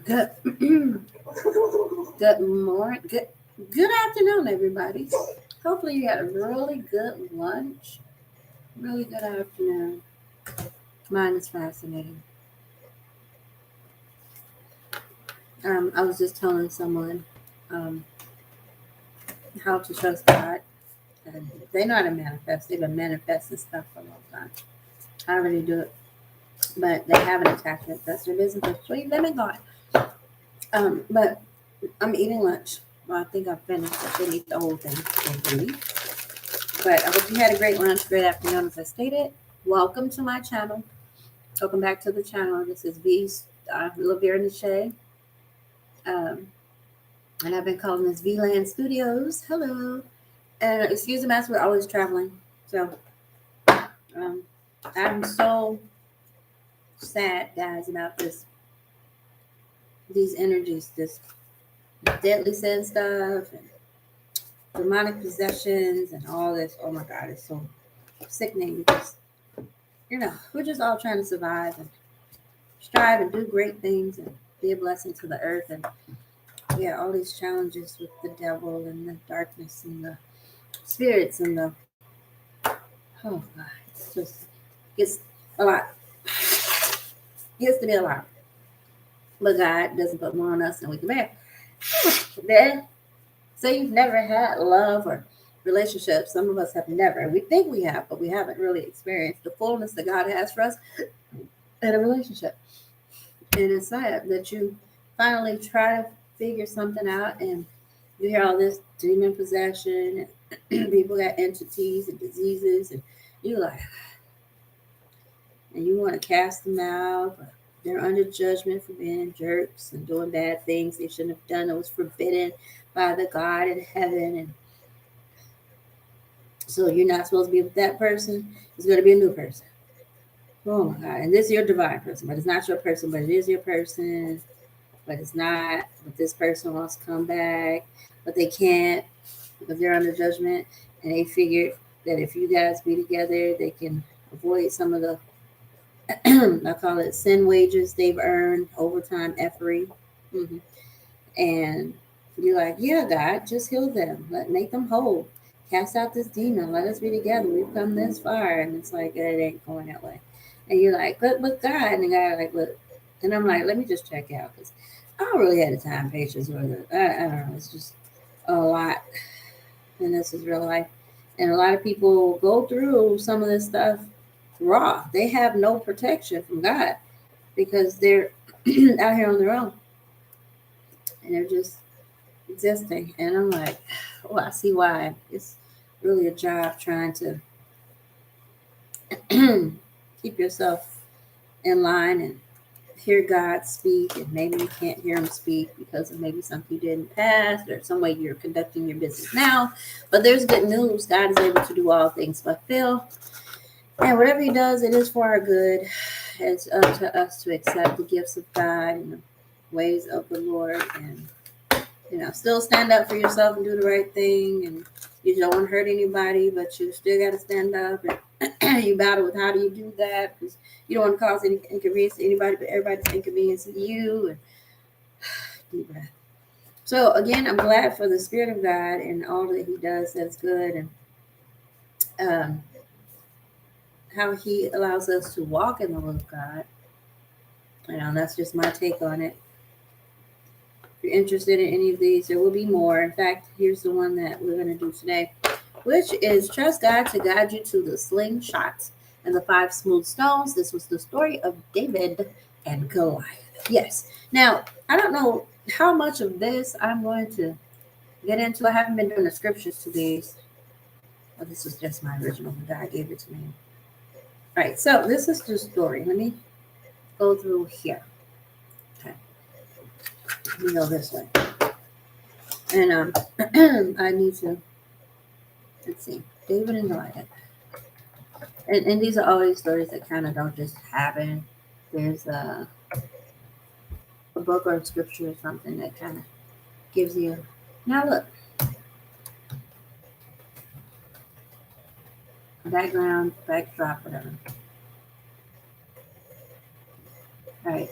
Good, good morning. Good afternoon, everybody. Hopefully, you had a really good lunch. Really good afternoon. Mine is fascinating. I was just telling someone um, how to trust God, and they know how to manifest. They've been manifesting stuff for a long time. I already do it, but they have an attachment. That's their business. That's between them and God. But I'm eating lunch. Well, I think I finished. I didn't eat the whole thing. Indeed. But I hope you had a great lunch, great afternoon, as I stated. Welcome to my channel. Welcome back to the channel. This is msveeshay. Um, and I've been calling this Vland Studios. Hello. And excuse the mess, we're always traveling. So um, I'm so sad, guys, about these energies, this deadly sin stuff, and demonic possessions, and all this. Oh my God, it's so sickening because, we're just all trying to survive and strive and do great things and be a blessing to the earth. And yeah, all these challenges with the devil and the darkness and the spirits and the oh God, it's just gets a lot. Gets to be a lot. But God doesn't put more on us than we can bear. Then say you've never had love or relationships. Some of us have never. We think we have, but we haven't really experienced the fullness that God has for us in a relationship. And it's sad that you finally try to figure something out and you hear all this demon possession and people got entities and diseases and you like and you want to cast them out, but they're under judgment for being jerks and doing bad things they shouldn't have done that was forbidden by the God in heaven. And so you're not supposed to be with that person. It's going to be a new person. Oh my God. And this is your divine person, but it's not your person, but it is your person. But it's not. But this person wants to come back, but they can't because they're under judgment. And they figured that if you guys be together, they can avoid some of the, I call it sin wages they've earned, overtime effery. Mm-hmm. And you're like, yeah, God, just heal them. Make them whole. Cast out this demon. Let us be together. We've come this far. And it's like, it ain't going that way. And you're like, but God. And the guy like, look. And I'm like, let me just check out. Because I don't really have the time, patience, or I don't know. It's just a lot. And this is real life. And a lot of people go through some of this stuff raw. They have no protection from God because they're out here on their own. And they're just existing. And I'm like, oh, I see why. It's really a job trying to keep yourself in line and hear God speak. And maybe you can't hear him speak because of maybe something you did in the past or some way you're conducting your business now. But there's good news. God is able to do all things but fail. And whatever he does, it is for our good. It's up to us to accept the gifts of God and the ways of the Lord and still stand up for yourself and do the right thing. And you don't want to hurt anybody, but you still got to stand up. And you battle with how do you do that because you don't want to cause any inconvenience to anybody, but everybody's inconveniencing you. And deep breath. So again, I'm glad for the Spirit of God and all that He does that's good, and how He allows us to walk in the will of God. That's just my take on it. If you're interested in any of these, there will be more. In fact, here's the one that we're going to do today, which is trust God to guide you to the slingshot and the 5 smooth stones. This was the story of David and Goliath. Yes. Now, I don't know how much of this I'm going to get into. I haven't been doing the scriptures to these. Oh, this is just my original. God gave it to me. All right. So this is the story. Let me go through here. We go this way. And I need to, let's see, David and Goliath. And these are always stories that kind of don't just happen. There's a book or a scripture or something that kind of gives you. Now look, background, backdrop, whatever. All right.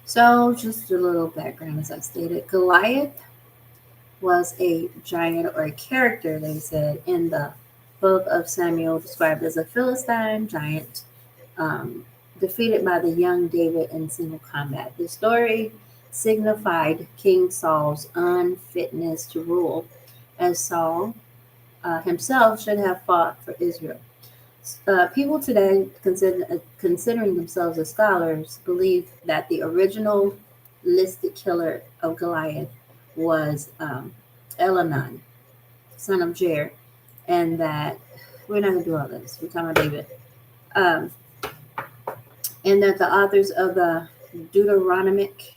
So, just a little background as I stated. Goliath was a giant or a character, they said, in the book of Samuel, described as a Philistine giant, um, defeated by the young David in single combat. The story signified King Saul's unfitness to rule, as Saul himself should have fought for Israel. People today, considering themselves as scholars, believe that the original listed killer of Goliath was Elhanan, son of Jair, and that we're not going to do all this. We're talking about David. Um, and that the authors of the Deuteronomic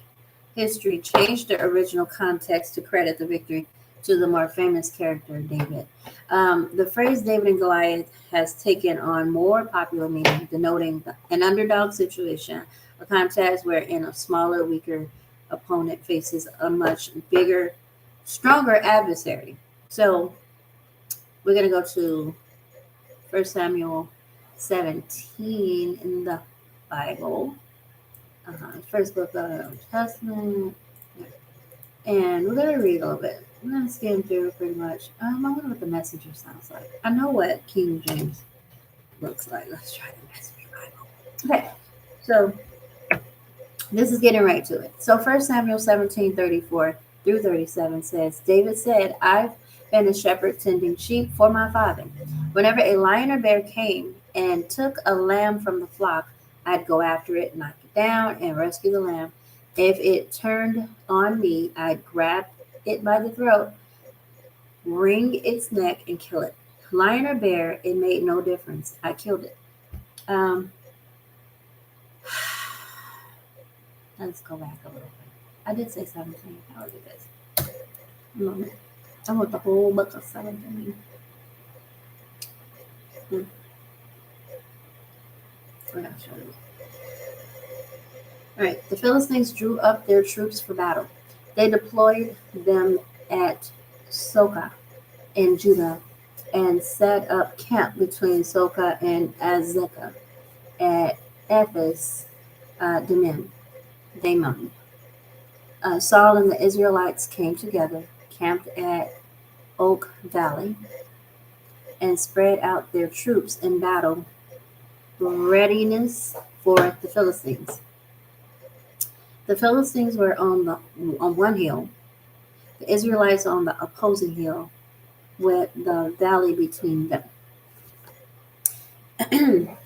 history changed the original context to credit the victory to the more famous character, David. The phrase David and Goliath has taken on more popular meaning, denoting an underdog situation, a contest wherein a smaller, weaker opponent faces a much bigger, stronger adversary. So we're going to go to 1 Samuel 17 in the Bible, first book of the Old Testament. And we're going to read a little bit. We're going to skim through pretty much. I wonder what the messenger sounds like. I know what King James looks like. Let's try the messenger Bible. Okay, so this is getting right to it. So 1 Samuel 17:34 through 37 says, David said, I've been a shepherd tending sheep for my father. Whenever a lion or bear came and took a lamb from the flock, I'd go after it, knock it down, and rescue the lamb. If it turned on me, I'd grab it by the throat, wring its neck, and kill it. Lion or bear, it made no difference. I killed it. Let's go back a little bit. I did say 17. I'll do this. A moment. I want the whole book of 17. We're not sure. All right. The Philistines drew up their troops for battle. They deployed them at Soka in Judah and set up camp between Soka and Azekah at Ephes Damon. Saul and the Israelites came together, camped at Oak Valley, and spread out their troops in battle readiness for the Philistines. The Philistines were on one hill, the Israelites on the opposing hill, with the valley between them.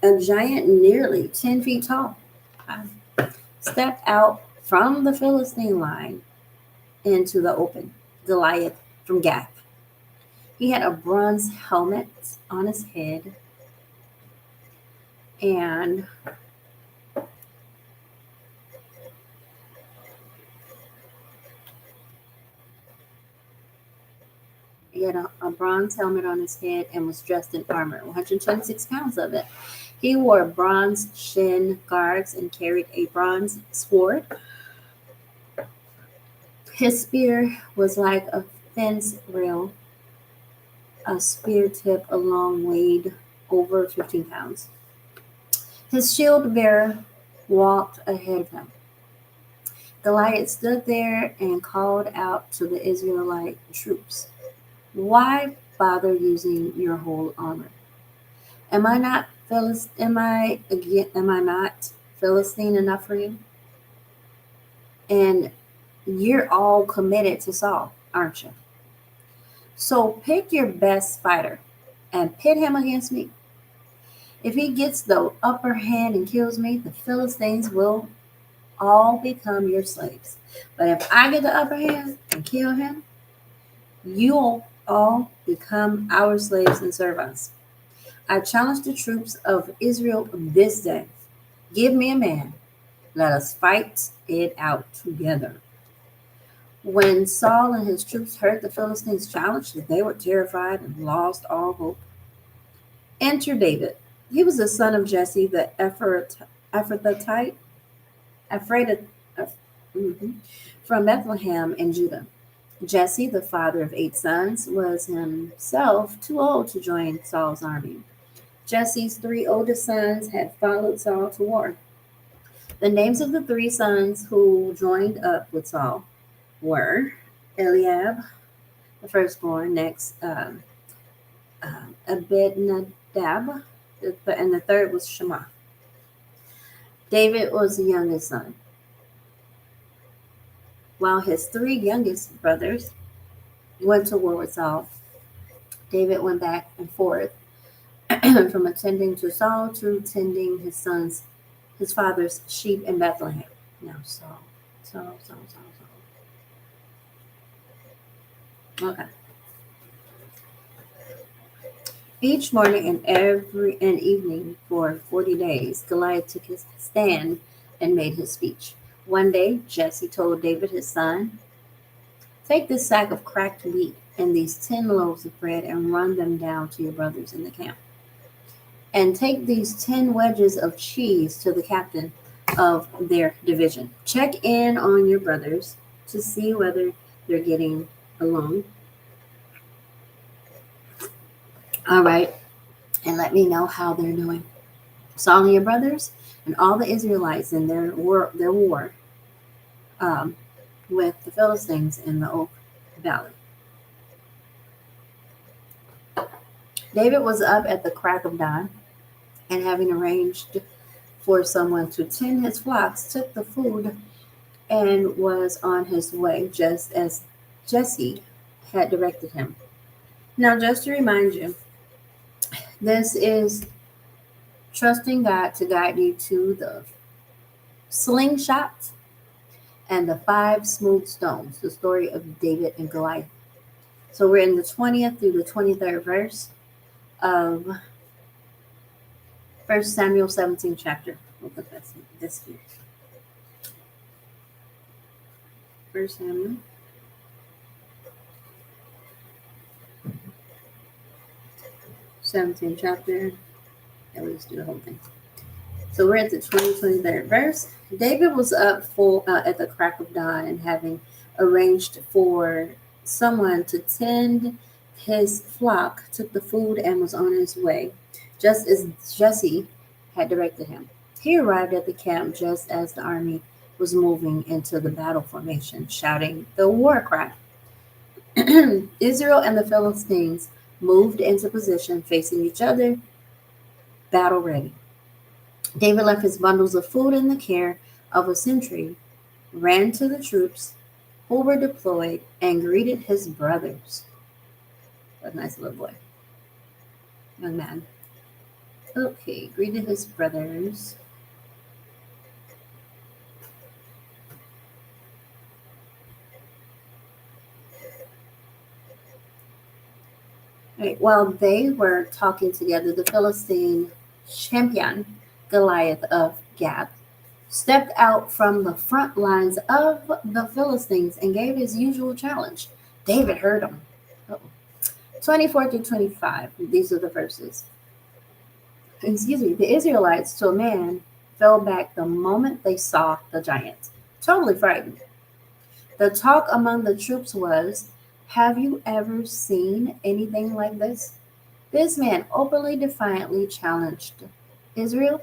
A giant nearly 10 feet tall stepped out from the Philistine line into the open, Goliath from Gath. He had a bronze helmet on his head and he had a bronze helmet on his head and was dressed in armor, 126 pounds of it. He wore bronze shin guards and carried a bronze sword. His spear was like a fence rail, a spear tip along weighed over 15 pounds. His shield bearer walked ahead of him. Goliath stood there and called out to the Israelite troops, why bother using your whole armor? Am I not Philistine enough for you? And you're all committed to Saul, aren't you? So pick your best fighter and pit him against me. If he gets the upper hand and kills me, the Philistines will all become your slaves. But if I get the upper hand and kill him, you'll all become our slaves and serve us. I challenge the troops of Israel this day. Give me a man. Let us fight it out together. When Saul and his troops heard the Philistines' challenge, they were terrified and lost all hope. Enter David. He was the son of Jesse, the Ephrathite, from Bethlehem in Judah. Jesse, the father of 8 sons, was himself too old to join Saul's army. Jesse's 3 oldest sons had followed Saul to war. The names of the three sons who joined up with Saul were Eliab, the firstborn, next Abinadab, and the third was Shammah. David was the youngest son, while his three youngest brothers went to war with Saul. David went back and forth from attending to Saul to tending his father's sheep in Bethlehem. Now Saul. Okay. Each morning and evening for 40 days, Goliath took his stand and made his speech. One day, Jesse told David his son, "Take this sack of cracked wheat and these 10 loaves of bread and run them down to your brothers in the camp. And take these 10 wedges of cheese to the captain of their division. Check in on your brothers to see whether they're getting along. All right, and let me know how they're doing. Saul and your brothers and all the Israelites in their war with the Philistines in the Oak Valley." David was up at the crack of dawn, and having arranged for someone to tend his flocks, took the food and was on his way just as Jesse had directed him. Now, just to remind you, this is trusting God to guide you to the slingshot and the 5 smooth stones, the story of David and Goliath. So we're in the 20th through the 23rd verse of 1 Samuel 17 chapter. We'll put this here. 1 Samuel 17 chapter. Yeah, we'll just do the whole thing. So we're at the 23rd verse. David was up at the crack of dawn, and having arranged for someone to tend his flock, took the food and was on his way, just as Jesse had directed him. He arrived at the camp just as the army was moving into the battle formation, shouting the war cry. Israel and the Philistines moved into position facing each other, battle ready. David left his bundles of food in the care of a sentry, ran to the troops who were deployed, and greeted his brothers. A nice little boy. Young man. Okay, greeted his brothers. Right, while they were talking together, the Philistine champion, Goliath of Gath, stepped out from the front lines of the Philistines and gave his usual challenge. David heard him. 24 through 25, these are the verses. The Israelites, to a man, fell back the moment they saw the giant, totally frightened. The talk among the troops was, "Have you ever seen anything like this?" This man openly, defiantly challenged Israel.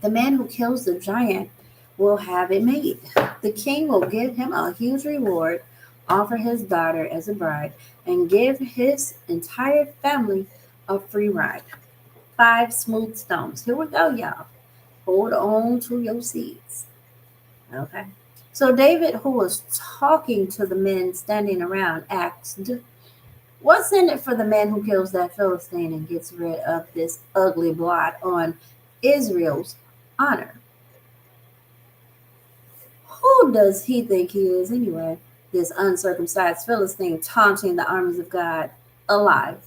"The man who kills the giant will have it made. The king will give him a huge reward, offer his daughter as a bride, and give his entire family a free ride. 5 smooth stones." Here we go, y'all. Hold on to your seats. Okay. So David, who was talking to the men standing around, asked, "What's in it for the man who kills that Philistine and gets rid of this ugly blot on Israel's honor? Who does he think he is anyway? This uncircumcised Philistine taunting the armies of God alive."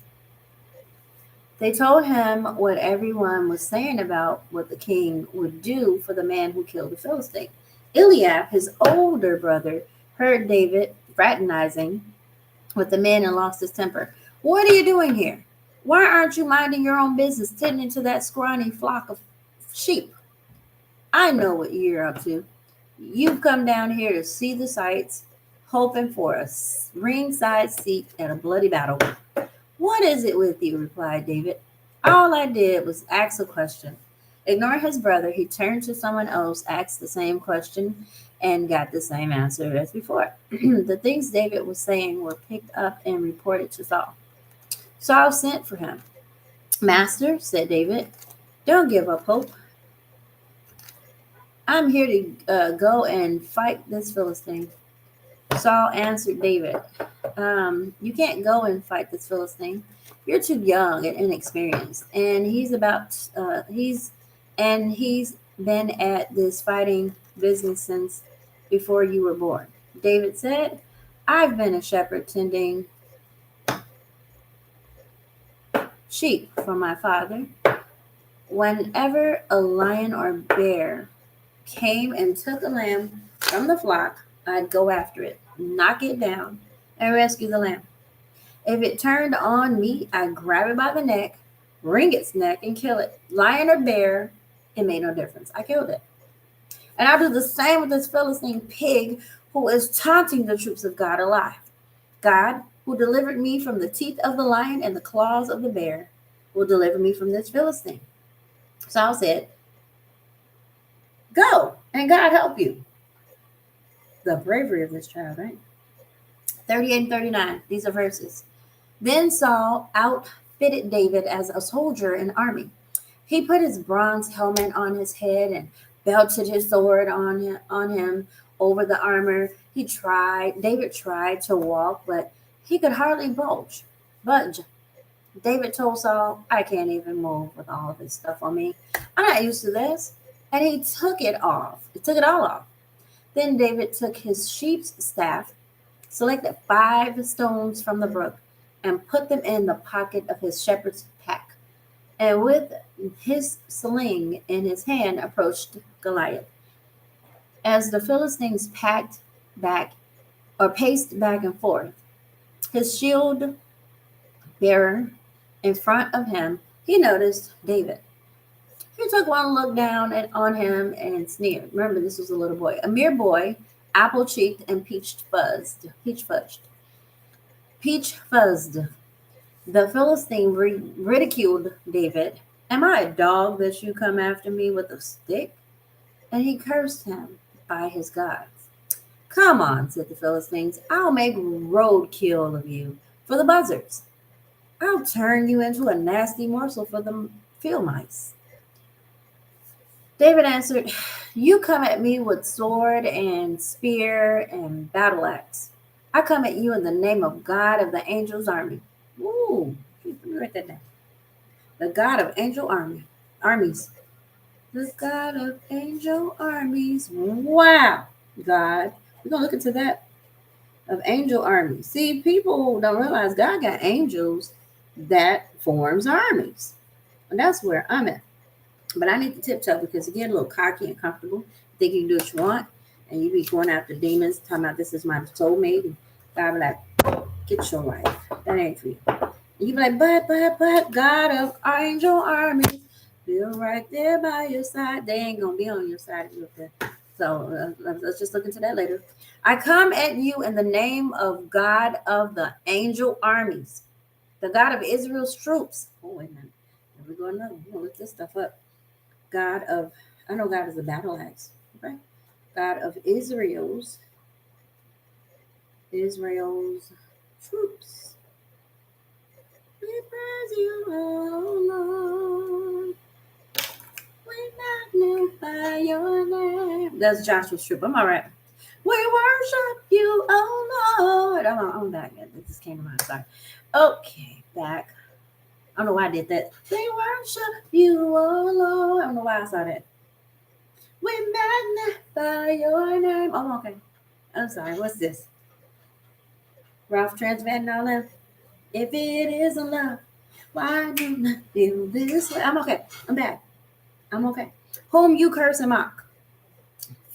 They told him what everyone was saying about what the king would do for the man who killed the Philistine. Eliab, his older brother, heard David fraternizing with the men and lost his temper. "What are you doing here? Why aren't you minding your own business, tending to that scrawny flock of sheep? I know what you're up to. You've come down here to see the sights, hoping for a ringside seat at a bloody battle." "What is it with you?" replied David. "All I did was ask a question. Ignoring his brother, he turned to someone else, asked the same question, and got the same answer as before. The things David was saying were picked up and reported to Saul. Saul sent for him. Master, said David, don't give up hope. I'm here to go and fight this Philistine. Saul answered David, you can't go and fight this Philistine. You're too young and inexperienced, and he's been at this fighting business since before you were born. David said, I've been a shepherd tending sheep for my father. Whenever a lion or bear came and took a lamb from the flock, I'd go after it, knock it down, and rescue the lamb. If it turned on me, I'd grab it by the neck, wring its neck, and kill it. Lion or bear, it made no difference. I killed it. And I'll do the same with this Philistine pig who is taunting the troops of God alive. God, who delivered me from the teeth of the lion and the claws of the bear, will deliver me from this Philistine. Saul said, go, and God help you. The bravery of this child, right? 38 and 39, these are verses. Then Saul outfitted David as a soldier in the army. He put his bronze helmet on his head and belted his sword on him over the armor. David tried to walk, but he could hardly budge. David told Saul, I can't even move with all of this stuff on me. I'm not used to this. And he took it off. He took it all off. Then David took his sheep's staff, selected 5 stones from the brook, and put them in the pocket of his shepherd's pack. And with his sling in his hand, approached Goliath. As the Philistines paced back and forth, his shield bearer in front of him, he noticed David. He took one look down on him and sneered. Remember, this was a little boy, a mere boy, apple-cheeked and peach-fuzzed. The Philistine ridiculed David. Am I a dog that you come after me with a stick? And he cursed him by his gods. Come on, said the Philistines. I'll make roadkill of you for the buzzards. I'll turn you into a nasty morsel for the field mice. David answered, you come at me with sword and spear and battle axe. I come at you in the name of God of the angels' army. Ooh, let me write that down. The God of angel armies. The God of angel armies. Wow, God. We're going to look into that. Of angel armies. See, people don't realize God got angels that forms armies. And that's where I'm at. But I need to tiptoe because you get a little cocky and comfortable. Think you can do what you want. And you be going after demons, talking about this is my soulmate. And God be like, get your life. That ain't for you. And you be like, but, God of angel armies, feel right there by your side. They ain't going to be on your side if you're up there. So let's just look into that later. I come at you in the name of God of the angel armies, the God of Israel's troops. Oh, wait a minute. Here we go another. We're going to look this stuff up. I know God is a battle axe. Okay. God of Israel's troops. We praise you, oh Lord. We magnify your name. That's Joshua's troop. I'm all right. We worship you, oh Lord. I'm back. This just came to mind. Sorry. Okay, back. I don't know why I did that. We worship you, oh Lord. I don't know why I saw that. We magnify your name. Oh, okay. I'm sorry. What's this? Ralph Transvan and all that. If it isn't love, why do I feel this way? I'm okay. I'm back. I'm okay. Whom you curse and mock.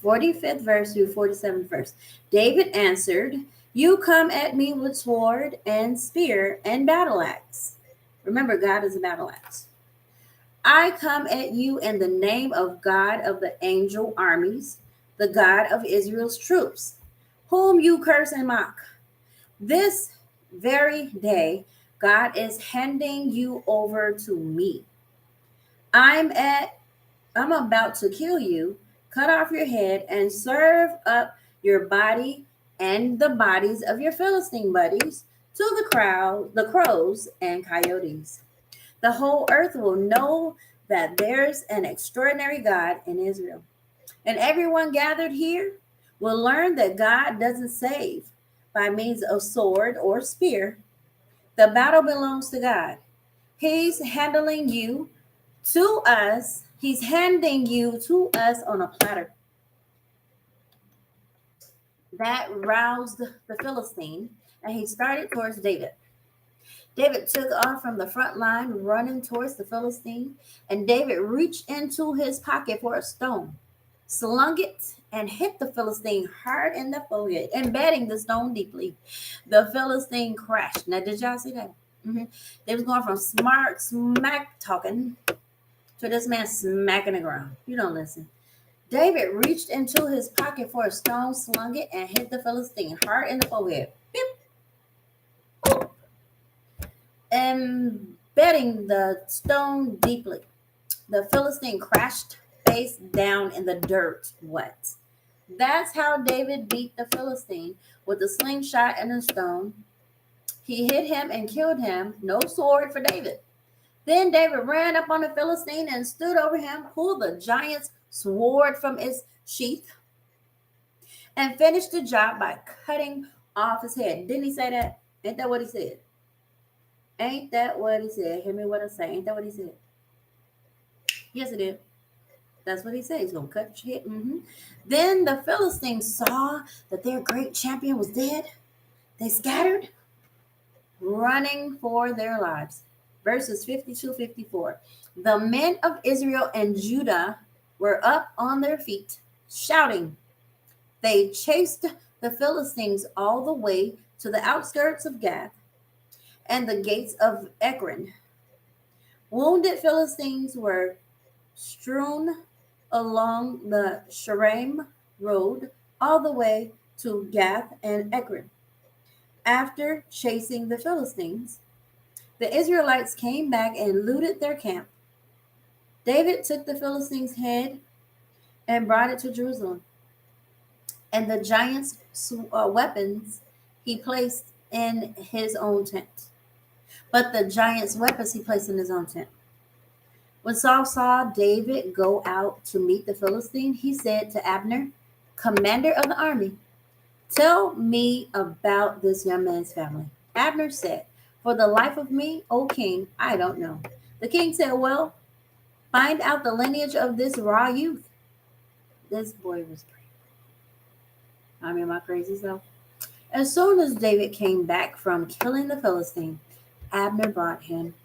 45th verse through 47th verse. David answered, you come at me with sword and spear and battle axe. Remember, God is a battle axe. I come at you in the name of God of the angel armies, the God of Israel's troops, whom you curse and mock. This very day, God is handing you over to me. I'm at I'm about to kill you, cut off your head, and serve up your body and the bodies of your Philistine buddies to the crowd, the crows and coyotes. The whole earth will know that there's an extraordinary God in Israel. And everyone gathered here will learn that God doesn't save by means of sword or spear. The battle belongs to God. He's handling you to us. He's handing you to us on a platter. That roused the Philistine, and he started towards David. David took off from the front line, running towards the Philistine, and David reached into his pocket for a stone, slung it, and hit the Philistine hard in the forehead, embedding the stone deeply. The Philistine crashed. Now, did y'all see that? They was going from smart smack talking to this man smacking the ground. You don't listen. David reached into his pocket for a stone, slung it, and hit the Philistine hard in the forehead. Beep, boop, embedding the stone deeply. The Philistine crashed face down in the dirt, wet. That's how David beat the Philistine, with a slingshot and a stone. He hit him and killed him. No sword for David. Then David ran up on the Philistine and stood over him, pulled the giant's sword from its sheath, and finished the job by cutting off his head. Didn't he say that? Ain't that what he said? Ain't that what he said? Hear me what I say. Ain't that what he said? Yes, it did. That's what he said. He's going to cut your head. Then the Philistines saw that their great champion was dead. They scattered, running for their lives. Verses 52-54. The men of Israel and Judah were up on their feet, shouting. They chased the Philistines all the way to the outskirts of Gath and the gates of Ekron. Wounded Philistines were strewn along the Shaaraim road all the way to Gath and Ekron. After chasing the Philistines, the Israelites came back and looted their camp. David took the Philistines' head and brought it to Jerusalem, and the giant's weapons he placed in his own tent. But the giant's weapons he placed in his own tent. When Saul saw David go out to meet the Philistine, he said to Abner, commander of the army, tell me about this young man's family. Abner said, for the life of me, O king, I don't know. The king said, well, find out the lineage of this raw youth. This boy was crazy. I mean, my crazy self. As soon as David came back from killing the Philistine, Abner brought him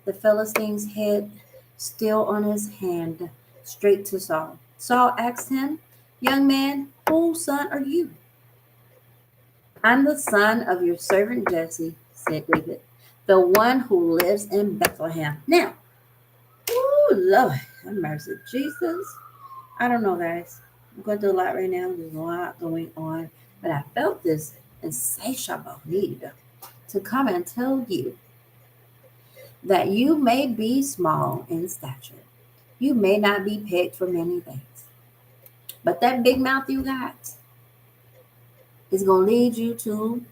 the Philistine's head still on his hand, straight to Saul. Saul asked him, young man, whose son are you? I'm the son of your servant Jesse, said David, the one who lives in Bethlehem. Now, oh Lord, have mercy, Jesus. I don't know, guys. I'm going through a lot right now. There's a lot going on, but I felt this insatiable need to come and tell you that you may be small in stature. You may not be pegged for many things, but that big mouth you got is going to lead you to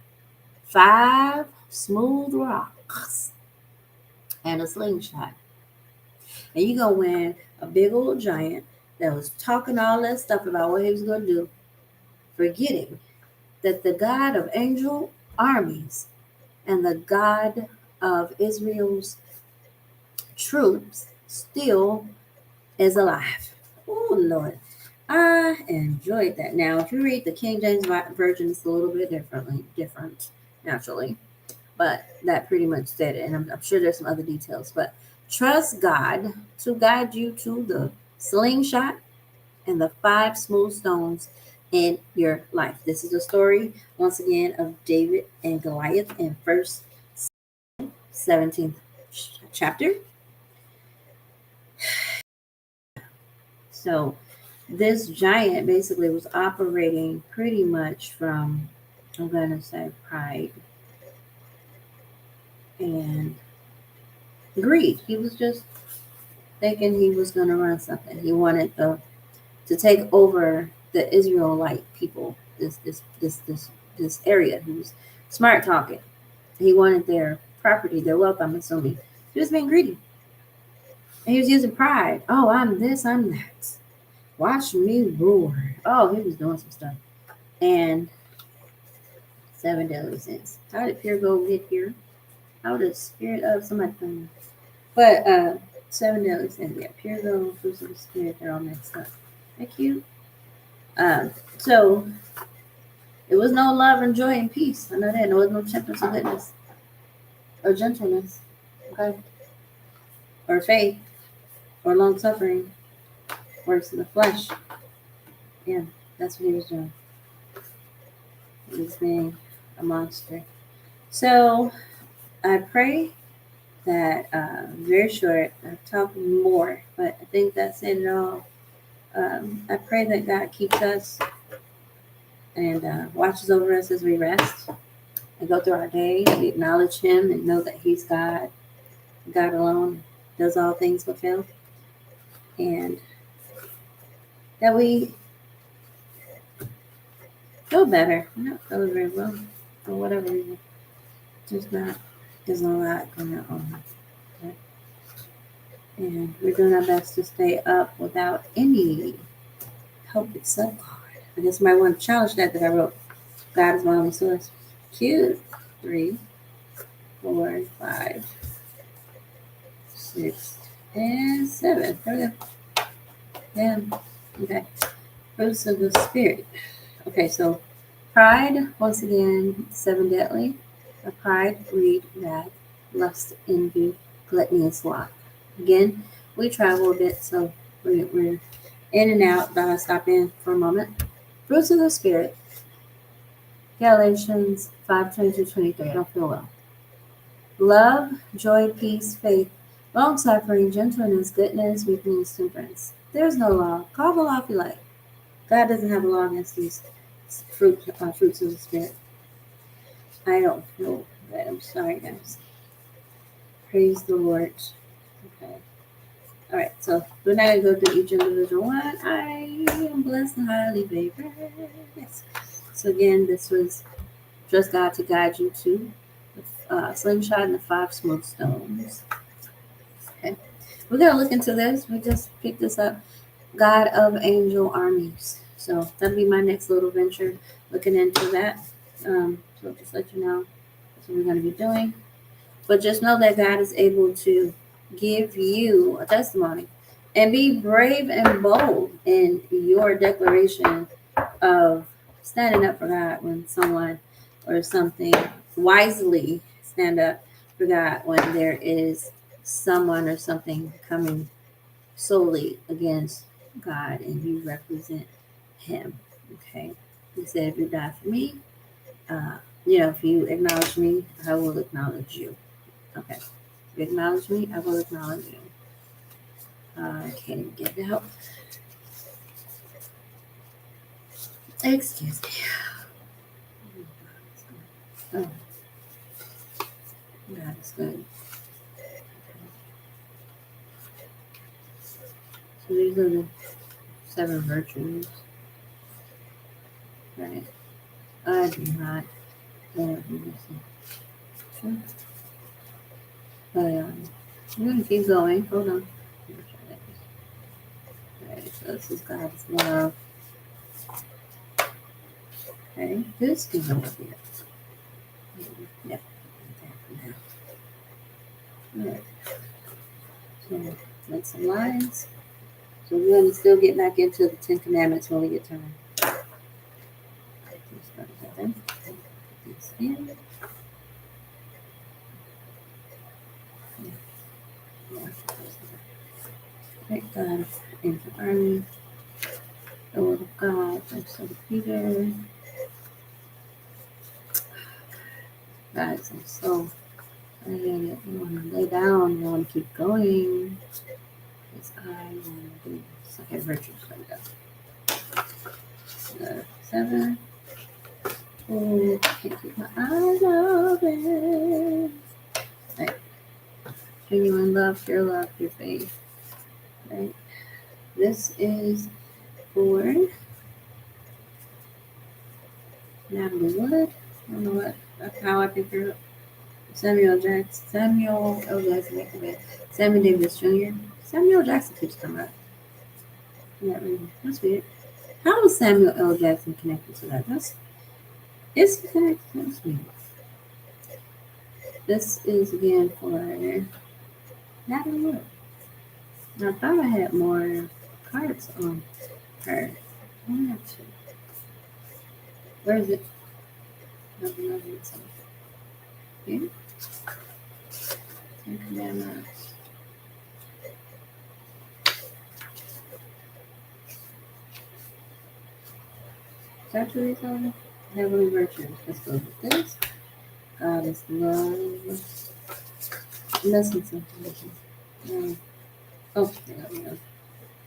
5 smooth rocks and a slingshot. And you're going to win a big old giant that was talking all that stuff about what he was going to do, forgetting that the God of angel armies and the God of Israel's troops still is alive. Oh, Lord. I enjoyed that. Now, if you read the King James Version, it's a little bit different, naturally. But that pretty much said it. And I'm sure there's some other details. But trust God to guide you to the slingshot and the 5 smooth stones in your life. This is a story, once again, of David and Goliath in 1st 17th chapter. So this giant basically was operating pretty much from, I'm going to say, pride and greed. He was just thinking he was going to run something. He wanted to take over the Israelite people, this area. He was smart talking. He wanted their property, their wealth, I'm assuming. He was being greedy. And he was using pride. Oh, I'm this, I'm that. Watch me roar. Oh, he was doing some stuff. And 7 deadly sins. How did pure gold get here? How did spirit of somebody come? But 7 deadly sins. Yeah, pure gold, fruits of the spirit, they're all mixed up. They're cute. So it was no love and joy and peace. I know that. There was no temperance or goodness or gentleness. Okay. Or faith or long suffering. Works in the flesh. Yeah, that's what he was doing. He was being a monster. So I pray that very short. I've talked more, but I think that's it all. I pray that God keeps us and watches over us as we rest and go through our day. We acknowledge Him and know that He's God. God alone does all things with Him, and that we feel better. We're not feeling very well for whatever reason. Just not. There's a lot going on. Okay? And we're doing our best to stay up without any help except God. I guess you might want to challenge that I wrote. God is my only source. Cute. 3, 4, 5, 6, and 7. There we go. Yeah. Okay. Fruits of the Spirit. Okay, so pride, once again, 7 deadly. Pride, greed, wrath, lust, envy, gluttony, and sloth. Again, we travel a bit, so we're in and out, but I'll stop in for a moment. Fruits of the Spirit. Galatians 5:22-23. I don't feel well. Love, joy, peace, faith, long suffering, gentleness, goodness, meekness, temperance. There's no law. Call the law if you like. God doesn't have a law against these fruits of the Spirit. I don't feel that. I'm sorry, guys. Praise the Lord. Okay. All right. So we're not going to go through each individual one. I am blessed and highly favored. Yes. So again, this was Trust God to guide you to the slingshot and the 5 smooth stones. Okay. We're going to look into this. We just picked this up. God of angel armies. So that'll be my next little venture, looking into that. So just let you know that's what we're going to be doing. But just know that God is able to give you a testimony and be brave and bold in your declaration of standing up for God when someone or something, wisely stand up for God when there is someone or something coming solely against God and you represent Him. Okay. He said, if you die for me, if you acknowledge me, I will acknowledge you. Okay. If you acknowledge me, I will acknowledge you. I can't even get it out. Excuse me. Oh. God is good. So these are the 7 virtues. Right. I do not. But I'm going to keep going. Hold on. Okay, so this is God's love. Okay, this can go up here. Yeah. Alright. So make some lines. So we're going to still get back into the 10 Commandments when we get time. This in. Thank God in the army. The word of God, first of Peter. Guys, I'm so you want to lay down, you want to keep going. Because I want to do this. Okay, virtues, there we go. 7. Oh, can't keep my eyes open. Right. Genuine love, pure faith. This is for Natalie Wood. I don't know how I picked her up. Samuel L. Jackson, Sammy Davis Jr. Samuel Jackson keeps coming up. Yeah, that's weird. How is Samuel L. Jackson connected to that? Is he connected? That's weird. This is again for Natalie Wood. I thought I had more cards on her. I have to. Where is it? Nothing. Here. Thank you very much. Saturday song, Heavenly Virtues. Let's go with this. God is love. Missing something. Yeah. Oh, there we go.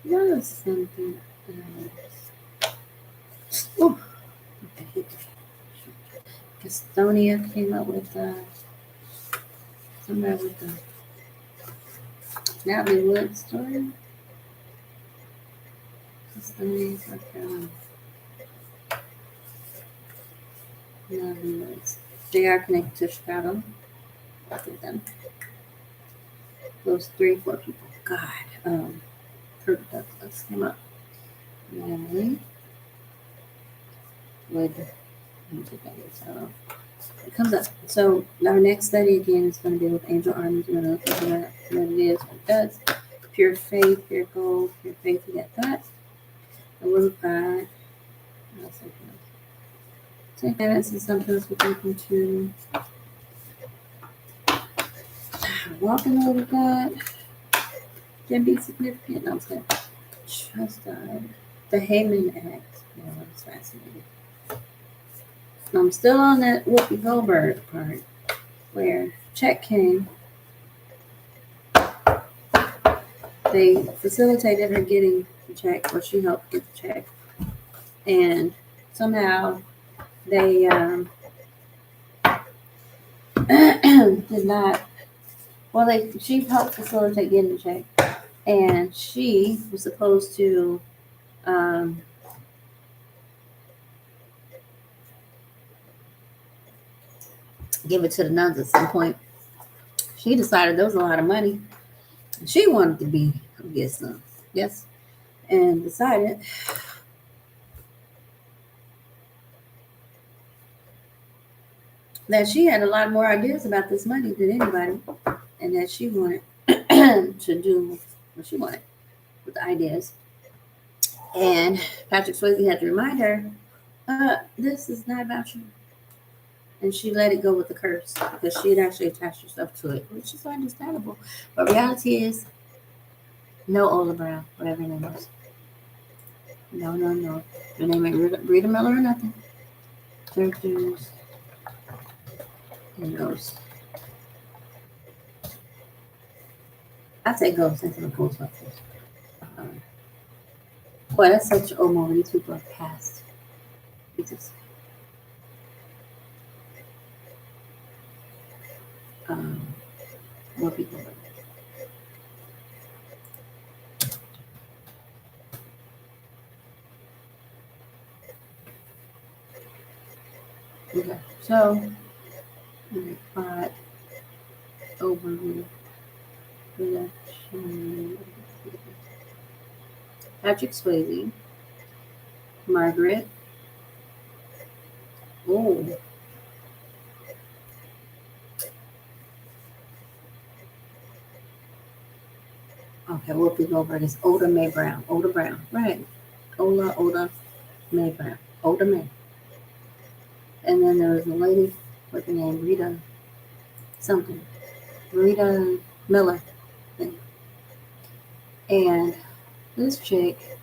That is something else. Oh, okay. Gastonia came up with somebody with the Natalie Wood story. Gastonia, South Carolina. Natalie Woods. They are connected to Chicago. Look at them. Those 3-4 people. God. Kirk Douglas came up. Natalie Wood. So it comes up. So our next study again is going to be with angel armies. We're going to look at what it is, what it does. Pure faith, pure gold, pure faith. We got that. The word of God. Take that as something else we're looking to walk in the word of God. Can be significant. No, I'm saying trust God. The Haman Act. Yeah, that's fascinating. I'm still on that Whoopi Goldberg part where check came. They facilitated her getting the check, or she helped get the check, and somehow they did not. Well, she helped facilitate getting the check, and she was supposed to give it to the nuns at some point. She decided there was a lot of money. She wanted to be a guest nun. Yes. And decided that she had a lot more ideas about this money than anybody. And that she wanted to do what she wanted with the ideas. And Patrick Swayze had to remind her, this is not about you. And she let it go with the curse because she had actually attached herself to it, which is understandable. But reality is, no Ola Brown, whatever her name was. No. Her name ain't Rita Miller or nothing. Characters and ghosts. I say ghosts instead of Ghostbusters. Boy, that's such an old moment. These people are past. Jesus. More people. Okay, so plot overview. Patrick Swayze, Margaret. Oh. Okay, Whoopi Goldberg is Oda Mae Brown. Oda Brown, right. Oda Mae Brown. Oda Mae. And then there was a lady with the name Rita something. Rita Miller. And this chick.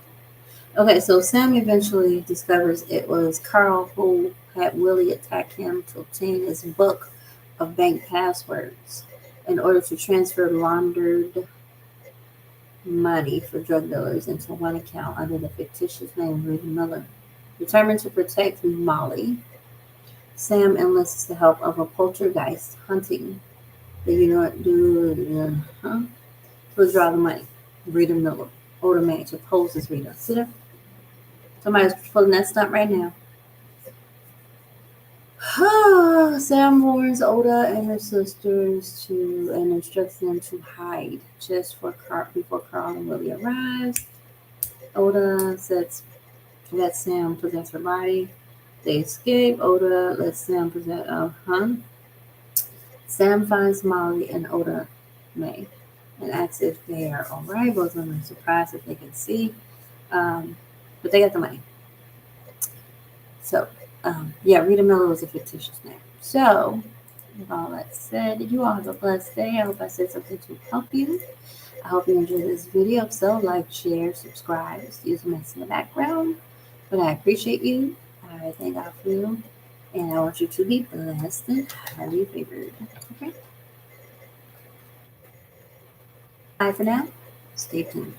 Okay, so Sam eventually discovers it was Carl who had Willie attack him to obtain his book of bank passwords in order to transfer laundered money for drug dealers into one account under the fictitious name Rita Miller. Determined to protect Molly, Sam enlists the help of a poltergeist hunting the to withdraw the money. Rita Miller. Oda man to pose this reader. See there? Somebody's pulling that stunt right now. Sam warns Oda and her sisters and instructs them to hide just before Carl and Willie arrives. Oda lets Sam possess her body. They escape. Oda lets Sam possess. Sam finds Molly and Oda May and asks if they are all right. Both of them are surprised if they can see, but they got the money. So, Rita Miller was a fictitious name. So, with all that said, you all have a blessed day. I hope I said something to help you. I hope you enjoyed this video. If so, like, share, subscribe. Excuse me in the background. But I appreciate you. I thank God for you. And I want you to be blessed and highly favored. Okay? Bye for now. Stay tuned.